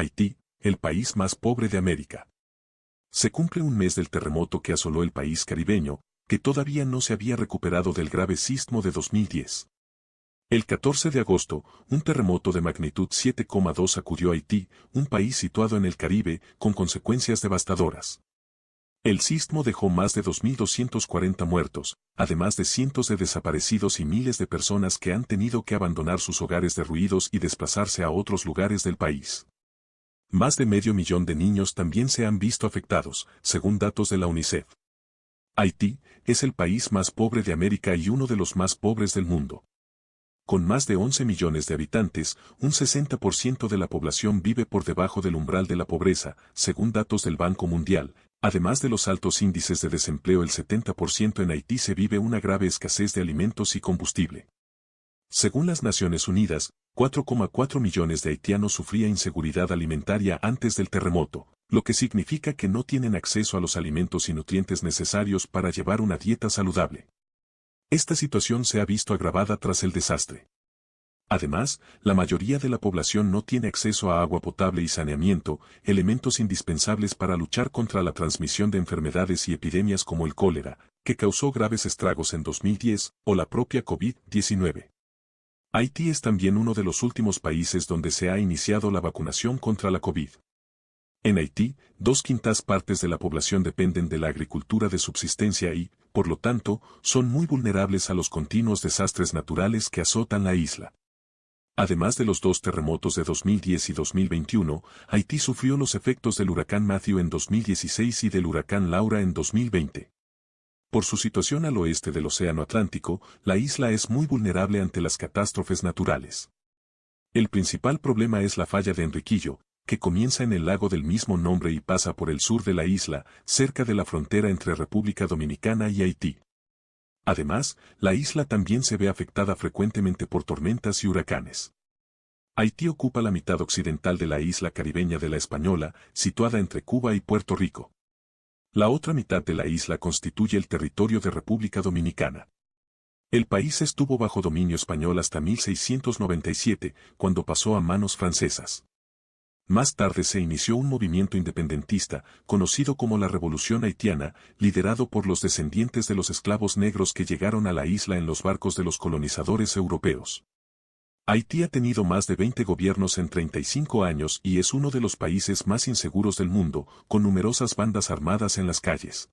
Haití, el país más pobre de América. Se cumple un mes del terremoto que asoló el país caribeño, que todavía no se había recuperado del grave sismo de 2010. El 14 de agosto, un terremoto de magnitud 7,2 sacudió Haití, un país situado en el Caribe, con consecuencias devastadoras. El sismo dejó más de 2.240 muertos, además de cientos de desaparecidos y miles de personas que han tenido que abandonar sus hogares derruidos y desplazarse a otros lugares del país. Más de 500.000 de niños también se han visto afectados, según datos de la UNICEF. Haití es el país más pobre de América y uno de los más pobres del mundo. Con más de 11 millones de habitantes, un 60% de la población vive por debajo del umbral de la pobreza, según datos del Banco Mundial. Además de los altos índices de desempleo, el 70% en Haití se vive una grave escasez de alimentos y combustible. Según las Naciones Unidas, 4,4 millones de haitianos sufrían inseguridad alimentaria antes del terremoto, lo que significa que no tienen acceso a los alimentos y nutrientes necesarios para llevar una dieta saludable. Esta situación se ha visto agravada tras el desastre. Además, la mayoría de la población no tiene acceso a agua potable y saneamiento, elementos indispensables para luchar contra la transmisión de enfermedades y epidemias como el cólera, que causó graves estragos en 2010, o la propia COVID-19. Haití es también uno de los últimos países donde se ha iniciado la vacunación contra la COVID. En Haití, 2/5 partes de la población dependen de la agricultura de subsistencia y, por lo tanto, son muy vulnerables a los continuos desastres naturales que azotan la isla. Además de los 2 terremotos de 2010 y 2021, Haití sufrió los efectos del huracán Matthew en 2016 y del huracán Laura en 2020. Por su situación al oeste del Océano Atlántico, la isla es muy vulnerable ante las catástrofes naturales. El principal problema es la falla de Enriquillo, que comienza en el lago del mismo nombre y pasa por el sur de la isla, cerca de la frontera entre República Dominicana y Haití. Además, la isla también se ve afectada frecuentemente por tormentas y huracanes. Haití ocupa la mitad occidental de la isla caribeña de La Española, situada entre Cuba y Puerto Rico. La otra mitad de la isla constituye el territorio de República Dominicana. El país estuvo bajo dominio español hasta 1697, cuando pasó a manos francesas. Más tarde se inició un movimiento independentista, conocido como la Revolución Haitiana, liderado por los descendientes de los esclavos negros que llegaron a la isla en los barcos de los colonizadores europeos. Haití ha tenido más de 20 gobiernos en 35 años y es uno de los países más inseguros del mundo, con numerosas bandas armadas en las calles.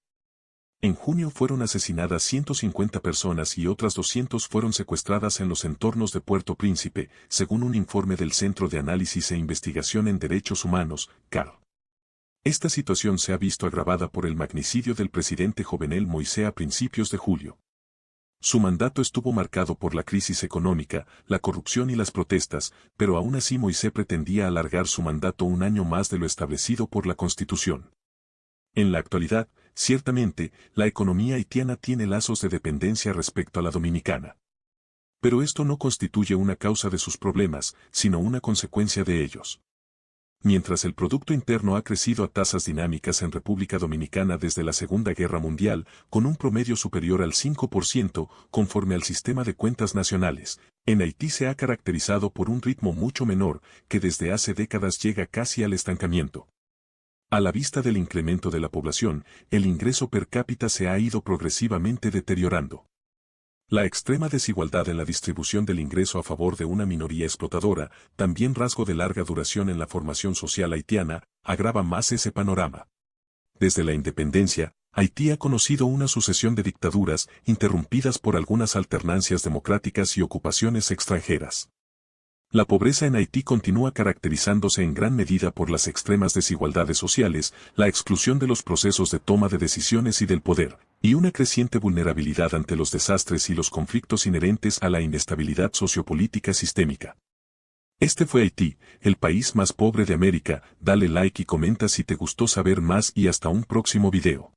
En junio fueron asesinadas 150 personas y otras 200 fueron secuestradas en los entornos de Puerto Príncipe, según un informe del Centro de Análisis e Investigación en Derechos Humanos, CAR. Esta situación se ha visto agravada por el magnicidio del presidente Jovenel Moïse a principios de julio. Su mandato estuvo marcado por la crisis económica, la corrupción y las protestas, pero aún así Moïse pretendía alargar su mandato un año más de lo establecido por la Constitución. En la actualidad, ciertamente, la economía haitiana tiene lazos de dependencia respecto a la dominicana. Pero esto no constituye una causa de sus problemas, sino una consecuencia de ellos. Mientras el Producto Interno ha crecido a tasas dinámicas en República Dominicana desde la Segunda Guerra Mundial, con un promedio superior al 5%, conforme al sistema de cuentas nacionales, en Haití se ha caracterizado por un ritmo mucho menor, que desde hace décadas llega casi al estancamiento. A la vista del incremento de la población, el ingreso per cápita se ha ido progresivamente deteriorando. La extrema desigualdad en la distribución del ingreso a favor de una minoría explotadora, también rasgo de larga duración en la formación social haitiana, agrava más ese panorama. Desde la independencia, Haití ha conocido una sucesión de dictaduras, interrumpidas por algunas alternancias democráticas y ocupaciones extranjeras. La pobreza en Haití continúa caracterizándose en gran medida por las extremas desigualdades sociales, la exclusión de los procesos de toma de decisiones y del poder, y una creciente vulnerabilidad ante los desastres y los conflictos inherentes a la inestabilidad sociopolítica sistémica. Este fue Haití, el país más pobre de América. Dale like y comenta si te gustó saber más y hasta un próximo video.